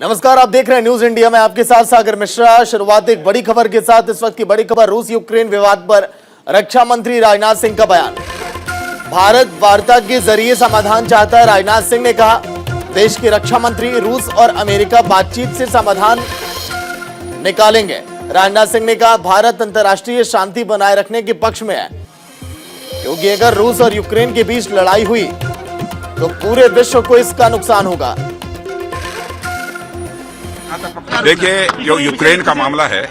नमस्कार, आप देख रहे हैं न्यूज इंडिया में आपके साथ सागर मिश्रा। शुरुआत एक बड़ी खबर के साथ। इस वक्त की बड़ी खबर, रूस यूक्रेन विवाद पर रक्षा मंत्री राजनाथ सिंह का बयान। भारत वार्ता के जरिए समाधान चाहता है, राजनाथ सिंह ने कहा। देश के रक्षा मंत्री रूस और अमेरिका बातचीत से समाधान निकालेंगे। राजनाथ सिंह ने कहा, भारत अंतर्राष्ट्रीय शांति बनाए रखने के पक्ष में है, क्योंकि अगर रूस और यूक्रेन के बीच लड़ाई हुई तो पूरे विश्व को इसका नुकसान होगा। देखिए, जो यूक्रेन का मामला है,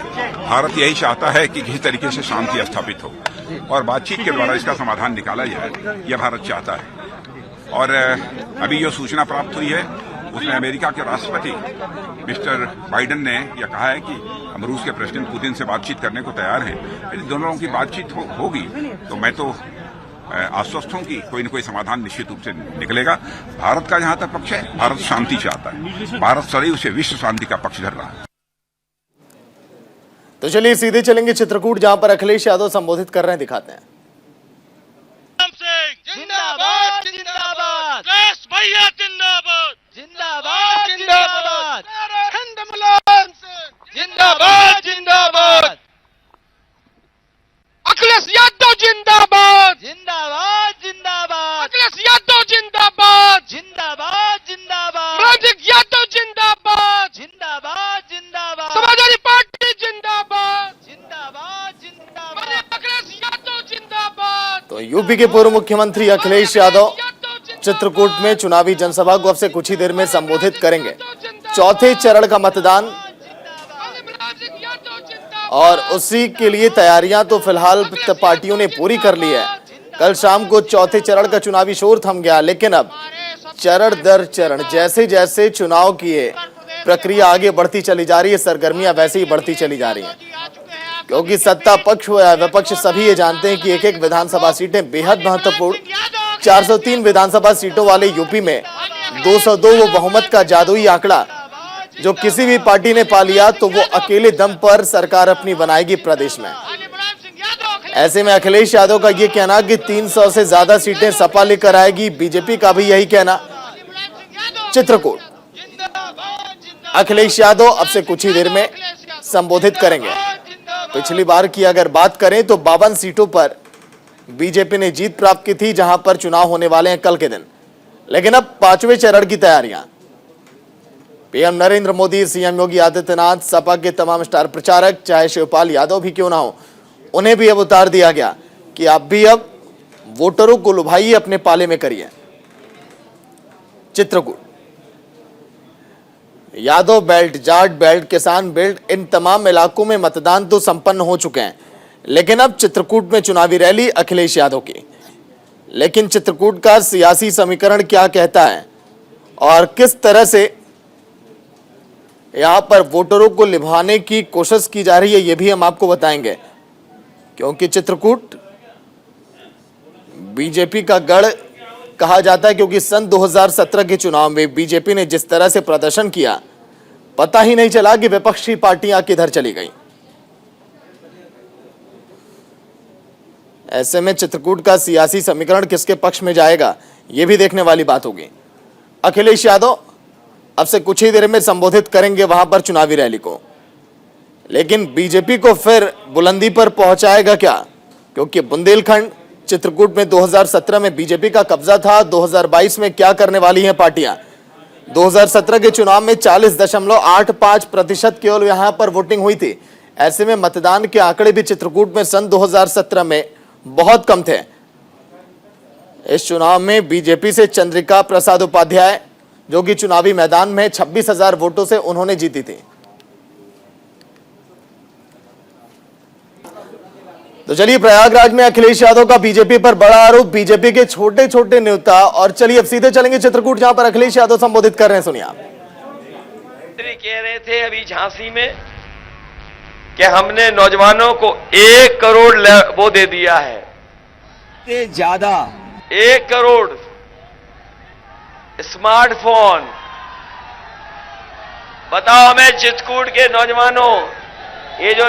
भारत यही चाहता है कि किसी तरीके से शांति स्थापित हो और बातचीत के द्वारा इसका समाधान निकाला जाए, यह भारत चाहता है। और अभी जो सूचना प्राप्त हुई है उसमें अमेरिका के राष्ट्रपति मिस्टर बाइडेन ने यह कहा है कि हम रूस के प्रेसिडेंट पुतिन से बातचीत करने को तैयार हैं। यदि दोनों लोगों की बातचीत होगी तो मैं तो आश्वस्त हूं कि कोई न कोई समाधान निश्चित रूप से निकलेगा। भारत का जहां तक पक्ष है, भारत शांति चाहता है। भारत सदैव से विश्व शांति का पक्ष धर रहा है। तो चलिए सीधे चलेंगे चित्रकूट, जहां पर अखिलेश यादव संबोधित कर रहे हैं, दिखाते हैं। जिंदाबाद जिंदाबाद, देश भैया जिंदाबाद जिंदाबाद जिंदाबाद, हिंद मुलायम सिंह जिंदाबाद जिंदाबाद, अखिलेश यादव जिंदाबाद जिंदाबाद जिंदाबाद, अखिलेश यादव जिंदाबाद जिंदाबाद जिंदाबाद, राजीव यादव जिंदाबाद जिंदाबाद जिंदाबाद, समाजवादी पार्टी जिंदाबाद जिंदाबाद जिंदाबाद, अखिलेश यादव जिंदाबाद। तो यूपी के पूर्व मुख्यमंत्री अखिलेश यादव चित्रकूट में चुनावी जनसभा को अब से कुछ ही देर में संबोधित करेंगे। चौथे चरण का मतदान और उसी के लिए तैयारियां तो फिलहाल पार्टियों ने पूरी कर ली है। कल शाम को चौथे चरण का चुनावी शोर थम गया, लेकिन अब चरण दर चरण जैसे जैसे चुनाव की प्रक्रिया आगे बढ़ती चली जा रही है, सरगर्मियां वैसे ही बढ़ती चली जा रही हैं। क्योंकि सत्ता पक्ष हो या विपक्ष, सभी ये जानते हैं कि एक एक विधानसभा सीटें बेहद महत्वपूर्ण। 403 विधानसभा सीटों वाले यूपी में 202 वो बहुमत का जादुई आंकड़ा जो किसी भी पार्टी ने पा लिया तो वो अकेले दम पर सरकार अपनी बनाएगी प्रदेश में। ऐसे में अखिलेश यादव का ये कहना कि 300 से ज्यादा सीटें सपा लेकर आएगी, बीजेपी का भी यही कहना। चित्रकूट अखिलेश यादव अब से कुछ ही देर में संबोधित करेंगे। पिछली बार की अगर बात करें तो 52 सीटों पर बीजेपी ने जीत प्राप्त की थी, जहां पर चुनाव होने वाले हैं कल के दिन। लेकिन अब पांचवें चरण की तैयारियां, पीएम नरेंद्र मोदी, सीएम योगी आदित्यनाथ, सपा के तमाम स्टार प्रचारक, चाहे शिवपाल यादव भी क्यों ना हो, उन्हें भी अब उतार दिया गया कि आप भी अब वोटरों को लुभाइए, अपने पाले में करिए। चित्रकूट यादव बेल्ट, जाट बेल्ट, किसान बेल्ट, इन तमाम इलाकों में मतदान तो संपन्न हो चुके हैं, लेकिन अब चित्रकूट में चुनावी रैली अखिलेश यादव की। लेकिन चित्रकूट का सियासी समीकरण क्या कहता है और किस तरह से यहां पर वोटरों को लिभाने की कोशिश की जा रही है, यह भी हम आपको बताएंगे। क्योंकि चित्रकूट बीजेपी का गढ़ कहा जाता है, क्योंकि सन 2017 के चुनाव में बीजेपी ने जिस तरह से प्रदर्शन किया, पता ही नहीं चला कि विपक्षी पार्टियां किधर चली गई। ऐसे में चित्रकूट का सियासी समीकरण किसके पक्ष में जाएगा, यह भी देखने वाली बात होगी। अखिलेश यादव अब से कुछ ही देर में संबोधित करेंगे वहां पर चुनावी रैली को, लेकिन बीजेपी को फिर बुलंदी पर पहुंचाएगा क्या? क्योंकि बुंदेलखंड चित्रकूट में 2017 में बीजेपी का कब्जा था। 2022 में क्या करने वाली हैं पार्टियां? 2017 के चुनाव में 40.85% केवल यहां पर वोटिंग हुई थी। ऐसे में मतदान के आंकड़े भी चित्रकूट में सन 2017 में बहुत कम थे। इस चुनाव में बीजेपी से चंद्रिका प्रसाद उपाध्याय, जो कि चुनावी मैदान में 26,000 वोटों से उन्होंने जीती थी। तो चलिए, प्रयागराज में अखिलेश यादव का बीजेपी पर बड़ा आरोप, बीजेपी के छोटे छोटे नेता। और चलिए अब सीधे चलेंगे चित्रकूट, जहां पर अखिलेश यादव संबोधित कर रहे हैं, सुनिए आप। कह रहे थे अभी झांसी में कि हमने नौजवानों को 1 करोड़ वो दे दिया है, ज्यादा 1 करोड़ स्मार्टफोन। बताओ हमें चित्रकूट के नौजवानों, ये जो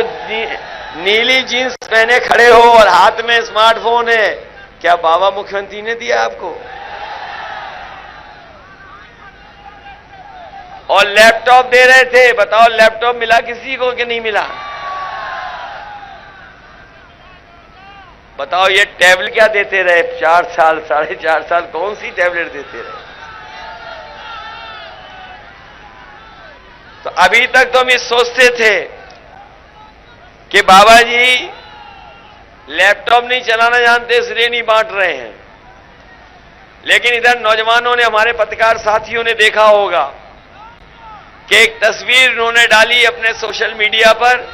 नीली जीन्स पहने खड़े हो और हाथ में स्मार्टफोन है, क्या बाबा मुख्यमंत्री ने दिया आपको? और लैपटॉप दे रहे थे। बताओ लैपटॉप मिला किसी को कि नहीं मिला? बताओ ये टैबलेट क्या देते रहे 4 साल 4.5 साल, कौन सी टैबलेट देते रहे? तो अभी तक तो हम ये सोचते थे कि बाबा जी लैपटॉप नहीं चलाना जानते इसलिए नहीं बांट रहे हैं, लेकिन इधर नौजवानों ने, हमारे पत्रकार साथियों ने देखा होगा कि एक तस्वीर उन्होंने डाली अपने सोशल मीडिया पर,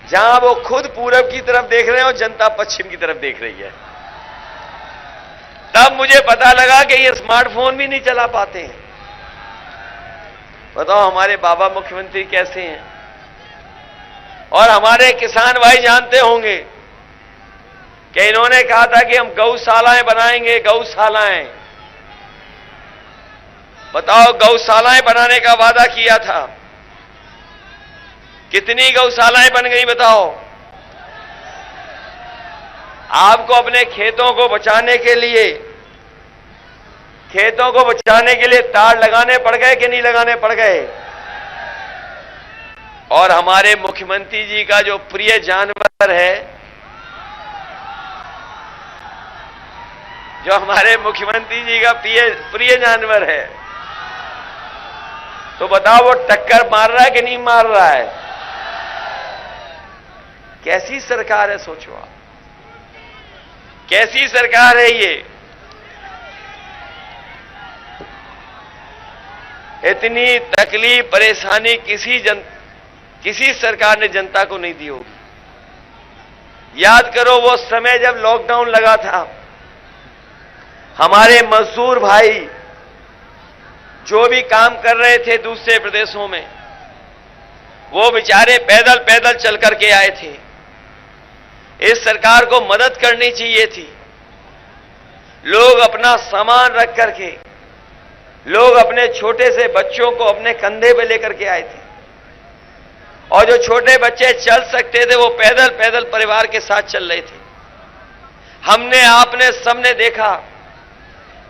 जहां वो खुद पूरब की तरफ देख रहे हैं और जनता पश्चिम की तरफ देख रही है। तब मुझे पता लगा कि ये स्मार्टफोन भी नहीं चला पाते हैं। बताओ हमारे बाबा मुख्यमंत्री कैसे हैं? और हमारे किसान भाई जानते होंगे कि इन्होंने कहा था कि हम गौशालाएं बनाएंगे, गौशालाएं। बताओ गौशालाएं बनाने का वादा किया था, कितनी गौशालाएं बन गई बताओ? आपको अपने खेतों को बचाने के लिए तार लगाने पड़ गए कि नहीं लगाने पड़ गए? और हमारे मुख्यमंत्री जी का जो प्रिय जानवर है, जो हमारे मुख्यमंत्री जी का प्रिय जानवर है, तो बताओ वो टक्कर मार रहा है कि नहीं मार रहा है? कैसी सरकार है सोचो आप, कैसी सरकार है ये? इतनी तकलीफ परेशानी किसी सरकार ने जनता को नहीं दी होगी। याद करो वो समय जब लॉकडाउन लगा था, हमारे मजदूर भाई जो भी काम कर रहे थे दूसरे प्रदेशों में, वो बेचारे पैदल पैदल चल करके आए थे। इस सरकार को मदद करनी चाहिए थी। लोग अपना सामान रख करके, लोग अपने छोटे से बच्चों को अपने कंधे पे लेकर के आए थे, और जो छोटे बच्चे चल सकते थे वो पैदल पैदल परिवार के साथ चल रहे थे। हमने, आपने, सबने देखा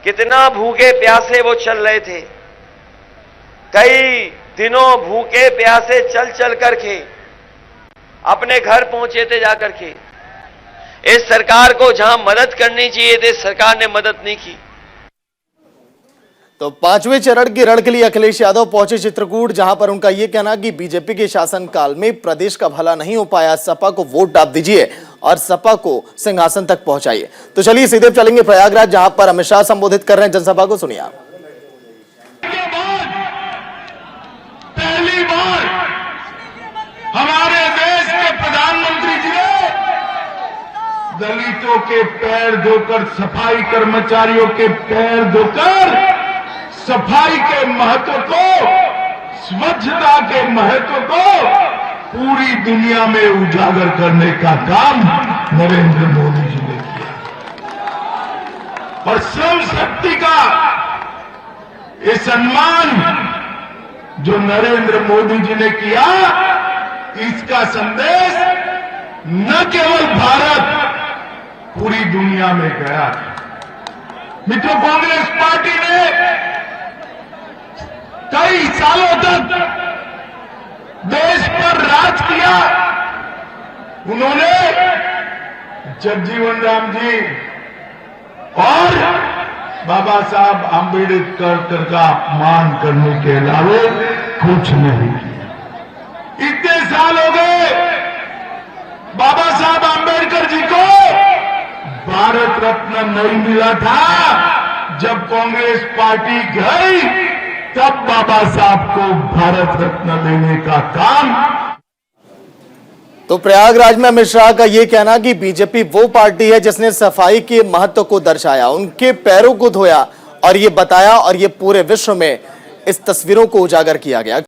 कितना भूखे प्यासे वो चल रहे थे। कई दिनों भूखे प्यासे चल चल करके अपने घर पहुंचे थे जाकर के। इस सरकार को जहां मदद करनी चाहिए थी, सरकार ने मदद नहीं की। तो 5वें चरण के रण के लिए अखिलेश यादव पहुंचे चित्रकूट, जहां पर उनका यह कहना कि बीजेपी के शासनकाल में प्रदेश का भला नहीं हो पाया, सपा को वोट डाल दीजिए और सपा को सिंहासन तक पहुंचाइए। तो चलिए सीधे चलेंगे प्रयागराज, जहां पर अमित शाह संबोधित कर रहे हैं जनसभा को। सुनिए आप। पहली बार हमारे देश के प्रधानमंत्री जी ने दलितों के पैर धोकर, सफाई कर्मचारियों के पैर धोकर सफाई के महत्व को, स्वच्छता के महत्व को पूरी दुनिया में उजागर करने का काम नरेंद्र मोदी जी ने किया। और श्रम शक्ति का ये सम्मान जो नरेंद्र मोदी जी ने किया, इसका संदेश न केवल भारत, पूरी दुनिया में गया था। मित्रों, कांग्रेस पार्टी ने कई सालों तक देश पर राज किया। उन्होंने जगजीवन राम जी और बाबा साहब आंबेडकर का अपमान करने के अलावा कुछ नहीं किया। इतने साल हो गए बाबा साहब आंबेडकर जी को भारत रत्न नहीं मिला था। जब कांग्रेस पार्टी गई तब बाबा साहब को भारत रत्न देने का काम। तो प्रयागराज में अमित शाह का यह कहना कि बीजेपी वो पार्टी है जिसने सफाई के महत्व को दर्शाया, उनके पैरों को धोया और ये बताया, और ये पूरे विश्व में इस तस्वीरों को उजागर किया गया।